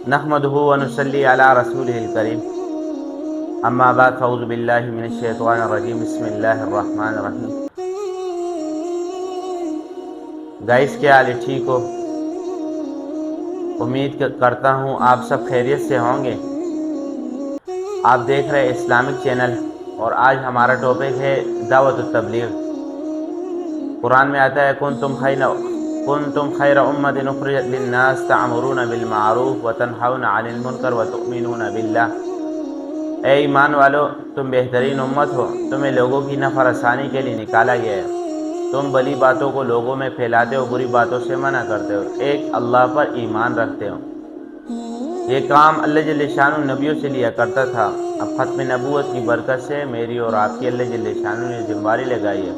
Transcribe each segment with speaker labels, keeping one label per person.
Speaker 1: نحمدہ و نصلی علی رسولہ الکریم، اما بعد فاعوذ باللہ من الشیطان الرجیم، بسم اللہ الرحمن الرحیم۔ گائز کیا حال ہے؟ ٹھیک ہو؟ امید کرتا ہوں آپ سب خیریت سے ہوں گے۔ آپ دیکھ رہے اسلامک چینل، اور آج ہمارا ٹاپک ہے دعوت التبلیغ۔ قرآن میں آتا ہے کنتم خیر امۃ اخرجت للناس تأمرون بالمعروف وتنہون عن المنکر وتؤمنون باللہ۔ اے ایمان والو، تم بہترین امت ہو، تمہیں لوگوں کی نفع رسانی کے لیے نکالا گیا ہے۔ تم بھلی باتوں کو لوگوں میں پھیلاتے ہو، بری باتوں سے منع کرتے ہو، ایک اللہ پر ایمان رکھتے ہو۔ یہ کام اللہ جل شانہ نبیوں سے لیا کرتا تھا۔ اب ختم نبوت کی برکت سے میری اور آپ کی اللہ جل شانہ نے ذمہ داری لگائی ہے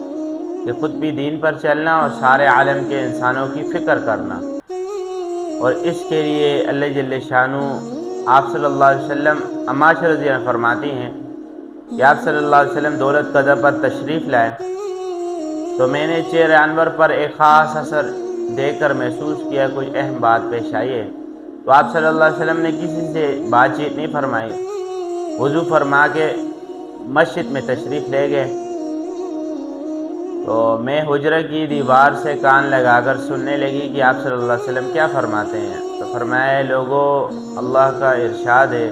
Speaker 1: کہ خود بھی دین پر چلنا اور سارے عالم کے انسانوں کی فکر کرنا، اور اس کے لیے اللہ جل شانہ آپ صلی اللہ علیہ وسلم، عائشہ رضی اللہ عنہا فرماتی ہیں کہ آپ صلی اللہ علیہ وسلم دولت قدر پر تشریف لائے تو میں نے چہرہ انور پر ایک خاص اثر دیکھ کر محسوس کیا کوئی اہم بات پیش آئی ہے۔ تو آپ صلی اللہ علیہ وسلم نے کسی سے بات چیت نہیں فرمائی، وضو فرما کے مسجد میں تشریف لے گئے۔ تو میں حجرہ کی دیوار سے کان لگا کر سننے لگی کہ آپ صلی اللہ علیہ وسلم کیا فرماتے ہیں۔ تو فرمایا، اے لوگو، اللہ کا ارشاد ہے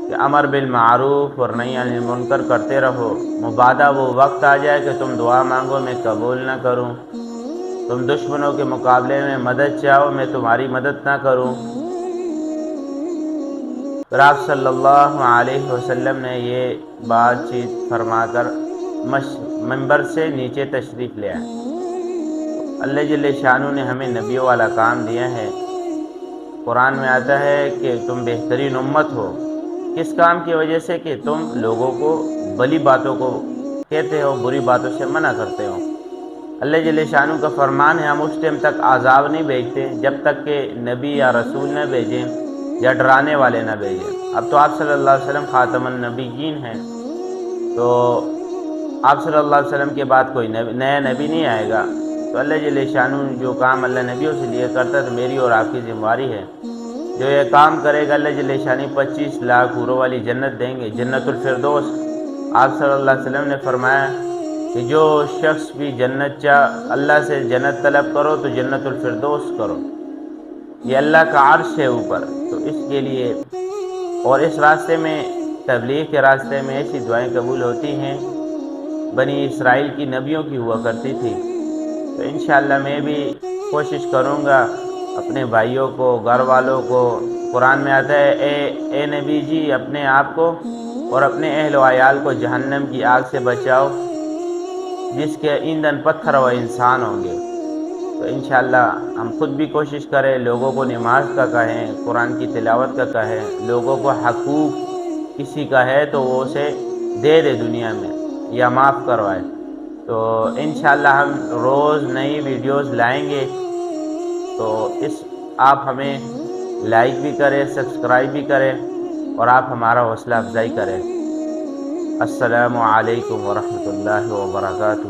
Speaker 1: کہ امر بالمعروف اور نہی عن المنکر کرتے رہو، مبادا وہ وقت آ جائے کہ تم دعا مانگو میں قبول نہ کروں، تم دشمنوں کے مقابلے میں مدد چاہو میں تمہاری مدد نہ کروں۔ پھر آپ صلی اللہ علیہ وسلم نے یہ بات چیت فرما کر منبر سے نیچے تشریف لے آئے۔ اللہ جل شانہ نے ہمیں نبیوں والا کام دیا ہے۔ قرآن میں آتا ہے کہ تم بہترین امت ہو، کس کام کی وجہ سے؟ کہ تم لوگوں کو بھلی باتوں کو کہتے ہو، بری باتوں سے منع کرتے ہو۔ اللہ جل شانہ کا فرمان ہے، ہم اس ٹائم تک عذاب نہیں بھیجتے جب تک کہ نبی یا رسول نہ بھیجیں یا ڈرانے والے نہ بھیجیں۔ اب تو آپ صلی اللہ علیہ وسلم خاتم النبیین ہیں، تو آپ صلی اللہ علیہ وسلم کے بعد کوئی نیا نبی نہیں آئے گا۔ تو اللہ جل شانہ جو کام اللہ نبیوں سے لیا کرتا ہے، تو میری اور آپ کی ذمہ داری ہے جو یہ کام کرے گا اللہ جل شانہ 25 لاکھ حوروں والی جنت دیں گے، جنت الفردوس۔ آپ صلی اللہ علیہ وسلم نے فرمایا کہ جو شخص بھی جنت اللہ سے جنت طلب کرو تو جنت الفردوس کرو، یہ اللہ کا عرش ہے اوپر۔ تو اس کے لیے اور اس راستے میں، تبلیغ کے راستے میں ایسی دعائیں قبول ہوتی ہیں بنی اسرائیل کی نبیوں کی ہوا کرتی تھی۔ تو انشاءاللہ میں بھی کوشش کروں گا اپنے بھائیوں کو، گھر والوں کو، قرآن میں آتا ہے اے نبی جی اپنے آپ کو اور اپنے اہل و عیال کو جہنم کی آگ سے بچاؤ جس کے ایندھن پتھر و انسان ہوں گے۔ تو انشاءاللہ ہم خود بھی کوشش کریں، لوگوں کو نماز کا کہیں، قرآن کی تلاوت کا کہیں، لوگوں کو حقوق کسی کا ہے تو وہ اسے دے دے دنیا میں یا معاف کروائے۔ تو انشاءاللہ ہم روز نئی ویڈیوز لائیں گے، تو آپ ہمیں لائک بھی کریں، سبسکرائب بھی کریں، اور آپ ہمارا حوصلہ افزائی کریں۔ السلام علیکم ورحمۃ اللہ وبرکاتہ۔